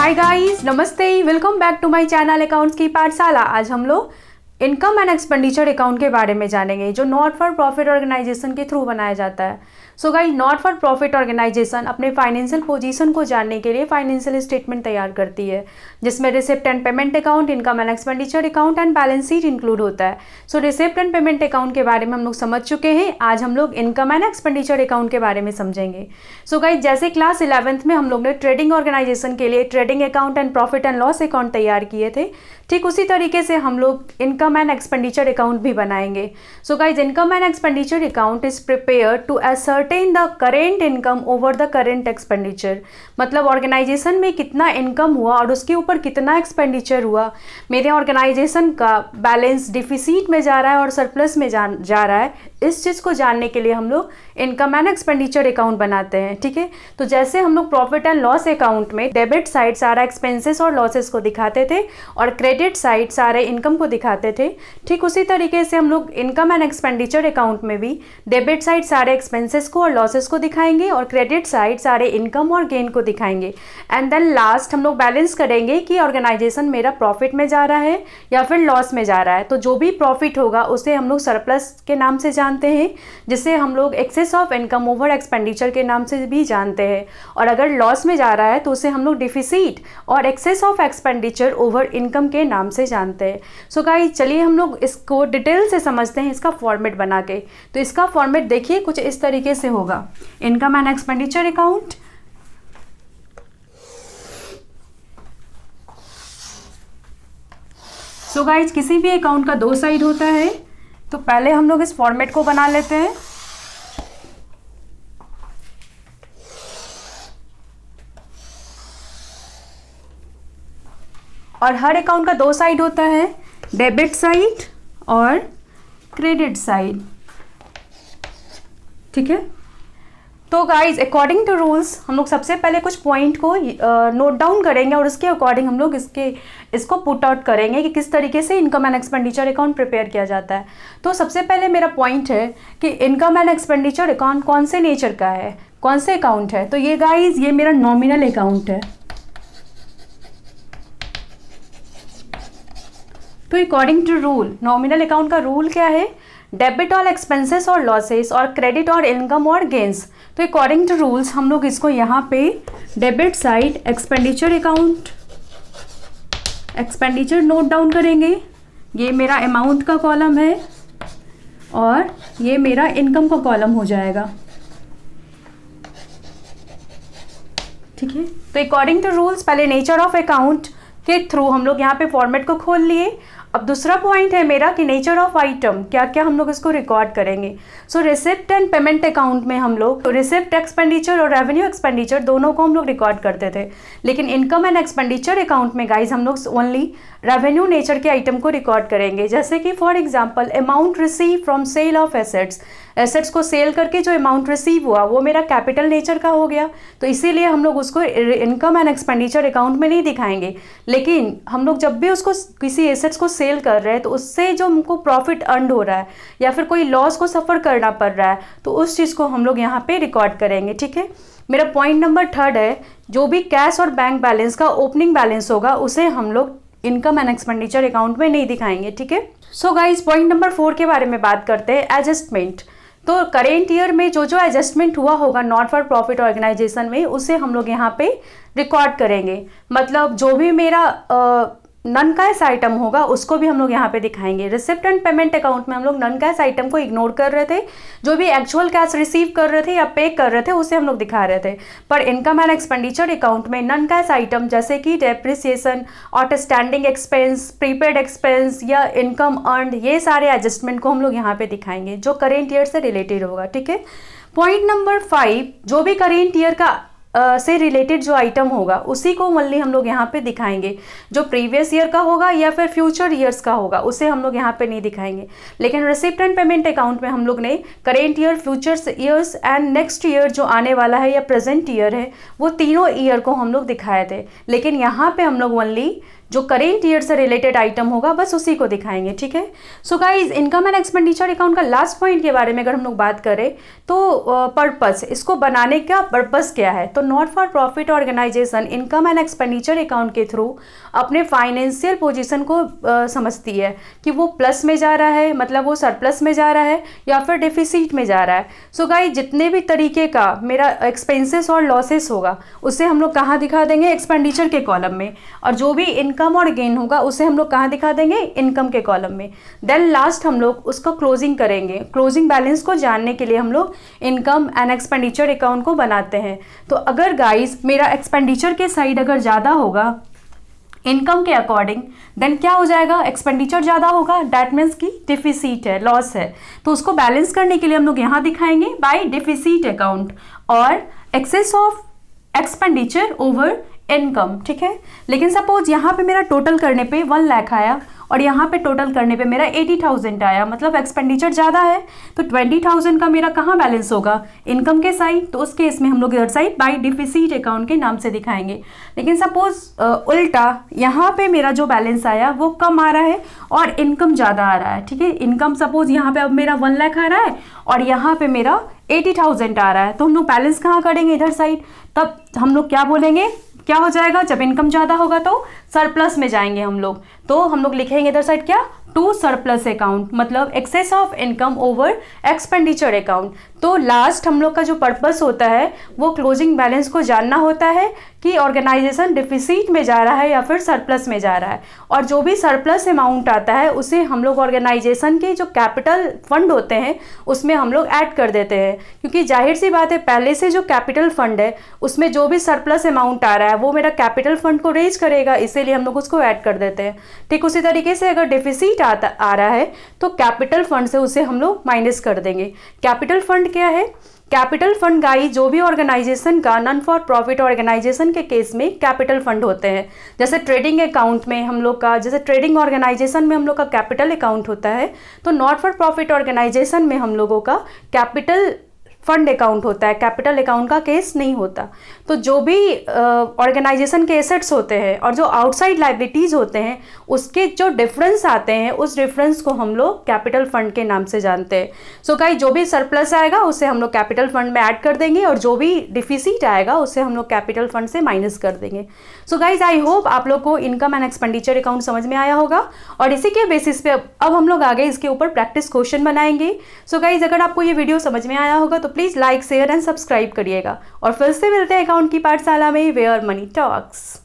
हाय guys, नमस्ते, welcome back to my channel accounts की पाठशाला। आज हम लोग इनकम एंड एक्सपेंडिचर अकाउंट के बारे में जानेंगे जो नॉट फॉर प्रॉफिट ऑर्गेनाइजेशन के थ्रू बनाया जाता है। So guys, not for profit organisation अपने फाइनेंशियल पोजीशन को जानने के लिए फाइनेंशियल स्टेटमेंट तैयार करती है, जिसमें receipt and payment account, income and expenditure account and balance sheet include होता है। सो रिसिप्ट एंड पेमेंट अकाउंट के बारे में हम लोग समझ चुके हैं। आज हम लोग इनकम एंड एक्सपेंडिचर अकाउंट के बारे में समझेंगे। सो गाइस, जैसे क्लास 11th में हम लोग ने ट्रेडिंग ऑर्गेनाइजेशन के लिए trading account and profit and loss account तैयार किए थे, ठीक उसी तरीके से हम लोग इनकम एंड एक्सपेंडिचर अकाउंट भी बनाएंगे। So guys, income and expenditure account is prepare to ascertain the current income over the current expenditure. मतलब ऑर्गेनाइजेशन में कितना इनकम हुआ और उसके ऊपर कितना एक्सपेंडिचर हुआ, मेरे ऑर्गेनाइजेशन का बैलेंस डिफिसिट में जा रहा है और सरप्लस में जा रहा है, इस चीज़ को जानने के लिए हम लोग इनकम एंड एक्सपेंडिचर अकाउंट बनाते हैं। ठीक है, तो जैसे हम लोग प्रॉफिट एंड लॉस अकाउंट में डेबिट साइड सारा एक्सपेंसेस और लॉसेस को दिखाते थे और क्रेडिट साइड सारे इनकम को दिखाते थे, ठीक उसी तरीके से हम लोग इनकम एंड एक्सपेंडिचर अकाउंट में भी डेबिट साइड सारे एक्सपेंसेस को और लॉसेस को दिखाएंगे और क्रेडिट साइड सारे इनकम और गेन को दिखाएंगे। एंड देन लास्ट हम लोग बैलेंस करेंगे कि ऑर्गेनाइजेशन मेरा प्रॉफिट में जा रहा है या फिर लॉस में जा रहा है। तो जो भी प्रॉफिट होगा उसे हम लोग सरप्लस के नाम से जानते हैं, जिसे हम लोग excess of income over expenditure के नाम से भी जानते हैं। और अगर लॉस में जा रहा है तो उसे हम लोग डिफिसिट और excess of expenditure over income के नाम से जानते हैं। सो गाइस, चलिए हम लोग इसको डिटेल से समझते हैं इसका फॉर्मेट बना के। तो इसका फॉर्मेट देखिए कुछ इस तरीके से होगा। Income and expenditure account, so guys किसी भी अकाउंट का दो साइड होता है, तो पहले हम लोग इस फॉर्मेट को बना लेते हैं। और हर अकाउंट का दो साइड होता है, डेबिट साइड और क्रेडिट साइड। ठीक है, तो गाइज अकॉर्डिंग टू रूल्स हम लोग सबसे पहले कुछ पॉइंट को नोट डाउन करेंगे और उसके अकॉर्डिंग हम लोग इसको पुट आउट करेंगे कि किस तरीके से income and expenditure account prepare किया जाता है। तो सबसे पहले मेरा पॉइंट है कि इनकम एंड एक्सपेंडिचर अकाउंट कौन से नेचर का है, कौन से अकाउंट है। तो ये गाइज ये मेरा नॉमिनल अकाउंट है। तो according to rule nominal account का रूल क्या है, डेबिट ऑल एक्सपेंसेस और लॉसेस और क्रेडिट और इनकम और गेंस। तो अकॉर्डिंग टू रूल्स हम लोग इसको यहाँ पे debit side expenditure account, expenditure note down करेंगे। ये मेरा अमाउंट का कॉलम है और ये मेरा इनकम का कॉलम हो जाएगा। ठीक है, तो अकॉर्डिंग टू रूल्स पहले नेचर ऑफ अकाउंट के थ्रू हम लोग यहाँ पे फॉर्मेट को खोल लिए। अब दूसरा पॉइंट है मेरा कि नेचर ऑफ आइटम, क्या क्या हम लोग इसको रिकॉर्ड करेंगे। So receipt and payment account में हम लोग रिसिप्ट एक्सपेंडिचर और रेवेन्यू एक्सपेंडिचर दोनों को हम लोग रिकॉर्ड करते थे, लेकिन इनकम एंड एक्सपेंडिचर अकाउंट में गाइज हम लोग ओनली रेवेन्यू नेचर के आइटम को रिकॉर्ड करेंगे। जैसे कि for example amount receive from sale of assets, assets को सेल करके जो अमाउंट रिसीव हुआ वो मेरा कैपिटल नेचर का हो गया, तो इसीलिए हम लोग उसको इनकम एंड एक्सपेंडिचर अकाउंट में नहीं दिखाएंगे। लेकिन हम लोग जब भी उसको किसी एसेट्स को सेल कर रहे हैं तो उससे जो हमको प्रॉफिट अर्न हो रहा है या फिर कोई लॉस को सफ़र करना पड़ रहा है तो उस चीज़ को हम लोग यहाँ पे रिकॉर्ड करेंगे। ठीक है, मेरा पॉइंट नंबर 3 है, जो भी कैश और बैंक बैलेंस का ओपनिंग बैलेंस होगा उसे हम लोग इनकम एंड एक्सपेंडिचर अकाउंट में नहीं दिखाएंगे। ठीक है, सो गाइस पॉइंट नंबर 4 के बारे में बात करते हैं, एडजस्टमेंट। तो करेंट ईयर में जो जो एडजस्टमेंट हुआ होगा नॉट फॉर प्रॉफिट ऑर्गेनाइजेशन में उसे हम लोग यहाँ पे रिकॉर्ड करेंगे। मतलब जो भी मेरा नॉन कैश आइटम होगा उसको भी हम लोग यहाँ पे दिखाएंगे। रिसिप्ट एंड पेमेंट अकाउंट में हम लोग नॉन कैश आइटम को इग्नोर कर रहे थे, जो भी एक्चुअल कैश रिसीव कर रहे थे या पे कर रहे थे उसे हम लोग दिखा रहे थे। पर इनकम एंड एक्सपेंडिचर अकाउंट में नॉन कैश आइटम जैसे कि depreciation, outstanding expense, prepaid expense या इनकम अर्न, ये सारे एडजस्टमेंट को हम लोग यहाँ पे दिखाएंगे जो करेंट ईयर से रिलेटेड होगा। ठीक है, पॉइंट नंबर 5, जो भी करेंट ईयर का से रिलेटेड जो आइटम होगा उसी को ओनली हम लोग यहाँ पे दिखाएंगे। जो प्रीवियस ईयर का होगा या फिर फ्यूचर ईयर्स का होगा उसे हम लोग यहाँ पे नहीं दिखाएंगे। लेकिन रिसिप्ट एंड पेमेंट अकाउंट में हम लोग ने current year, future years and next year जो आने वाला है या प्रेजेंट ईयर है वो तीनों ईयर को हम लोग दिखाए थे। लेकिन यहाँ पे हम लोग ओनली जो करेंट ईयर से रिलेटेड आइटम होगा बस उसी को दिखाएंगे। ठीक है, so guys income and expenditure account का लास्ट पॉइंट के बारे में अगर हम लोग बात करें तो पर्पस, इसको बनाने का पर्पस क्या है। तो तो not for profit organisation income and expenditure account के थ्रू अपने फाइनेंशियल पोजीशन को समझती है कि वो प्लस में जा रहा है, मतलब वो सरप्लस में जा रहा है या फिर डेफिसिट में जा रहा है। सो गाइस, जितने भी तरीके का मेरा एक्सपेंसेस और लॉसेस होगा उसे हम लोग कहाँ दिखा देंगे, एक्सपेंडिचर के कॉलम में, और जो भी इनकम और गेन होगा उसे हम लोग कहाँ दिखा देंगे, इनकम के कॉलम में। देन लास्ट हम लोग उसको क्लोजिंग करेंगे। क्लोजिंग बैलेंस को जानने के लिए हम लोग इनकम एंड एक्सपेंडिचर अकाउंट को बनाते हैं। तो अगर गाइस मेरा एक्सपेंडिचर के साइड अगर ज़्यादा होगा इनकम के अकॉर्डिंग, देन क्या हो जाएगा, एक्सपेंडिचर ज़्यादा होगा, डैट मीन्स की डिफिसिट है, लॉस है। तो उसको बैलेंस करने के लिए हम लोग यहाँ दिखाएंगे बाय डिफिसिट अकाउंट और excess of expenditure over income, ठीक है। लेकिन सपोज यहाँ पे मेरा टोटल करने पे 1 लाख आया और यहाँ पे टोटल करने पे मेरा 80,000 आया, मतलब एक्सपेंडिचर ज़्यादा है, तो 20,000 का मेरा कहाँ बैलेंस होगा, इनकम के साइड। तो उस केस में हम लोग इधर साइड बाय डिफिसिट अकाउंट के नाम से दिखाएंगे। लेकिन सपोज उल्टा यहाँ पे मेरा जो बैलेंस आया वो कम आ रहा है और इनकम ज़्यादा आ रहा है, ठीक है। इनकम सपोज यहाँ पे अब मेरा 1 लाख आ रहा है और यहाँ पे मेरा 80,000 आ रहा है, तो हम लोग बैलेंस कहाँ करेंगे, इधर साइड। तब हम लोग क्या बोलेंगे, क्या हो जाएगा, जब इनकम ज़्यादा होगा तो सरप्लस में जाएंगे हम लोग। तो हम लोग लिखेंगे इधर साइड क्या, टू सरप्लस अकाउंट, मतलब excess of income over expenditure account. तो लास्ट हम लोग का जो पर्पस होता है वो क्लोजिंग बैलेंस को जानना होता है कि ऑर्गेनाइजेशन डिफिसिट में जा रहा है या फिर सरप्लस में जा रहा है। और जो भी सरप्लस अमाउंट आता है उसे हम लोग ऑर्गेनाइजेशन के जो कैपिटल फंड होते हैं उसमें हम लोग ऐड कर देते हैं, क्योंकि जाहिर सी बात है पहले से जो कैपिटल फंड है उसमें जो भी सरप्लस अमाउंट आ रहा है वो मेरा कैपिटल फंड को रेज करेगा, इसीलिए हम लोग उसको ऐड कर देते हैं। ठीक उसी तरीके से अगर डिफिसिट आ रहा है तो कैपिटल फंड से उसे हम लोग माइनस कर देंगे। कैपिटल फंड क्या है, कैपिटल फंड गाइस जो भी ऑर्गेनाइजेशन का नॉन फॉर प्रॉफिट ऑर्गेनाइजेशन के केस में कैपिटल फंड होते हैं। जैसे ट्रेडिंग अकाउंट में हम लोग का, जैसे ट्रेडिंग ऑर्गेनाइजेशन में हम लोग का कैपिटल अकाउंट होता है, तो नॉट फॉर प्रॉफिट ऑर्गेनाइजेशन में हम लोगों का कैपिटल फंड अकाउंट होता है, कैपिटल अकाउंट का केस नहीं होता। तो जो भी ऑर्गेनाइजेशन के एसेट्स होते हैं और जो आउटसाइड लाइबिलिटीज़ होते हैं उसके जो डिफरेंस आते हैं उस डिफरेंस को हम लोग कैपिटल फंड के नाम से जानते हैं। सो गाइस जो भी सरप्लस आएगा उसे हम लोग कैपिटल फंड में ऐड कर देंगे और जो भी डिफिसिट आएगा उसे हम लोग कैपिटल फंड से माइनस कर देंगे। सो गाइस आई होप आप लोग को इनकम एंड एक्सपेंडिचर अकाउंट समझ में आया होगा और इसी के बेसिस पे अब हम लोग आगे इसके ऊपर प्रैक्टिस क्वेश्चन बनाएंगे। सो गाइस अगर आपको ये वीडियो समझ में आया होगा तो please like share and subscribe करिएगा और फिर से मिलते हैं अकाउंट की पाठशाला में, वेयर मनी टॉक्स।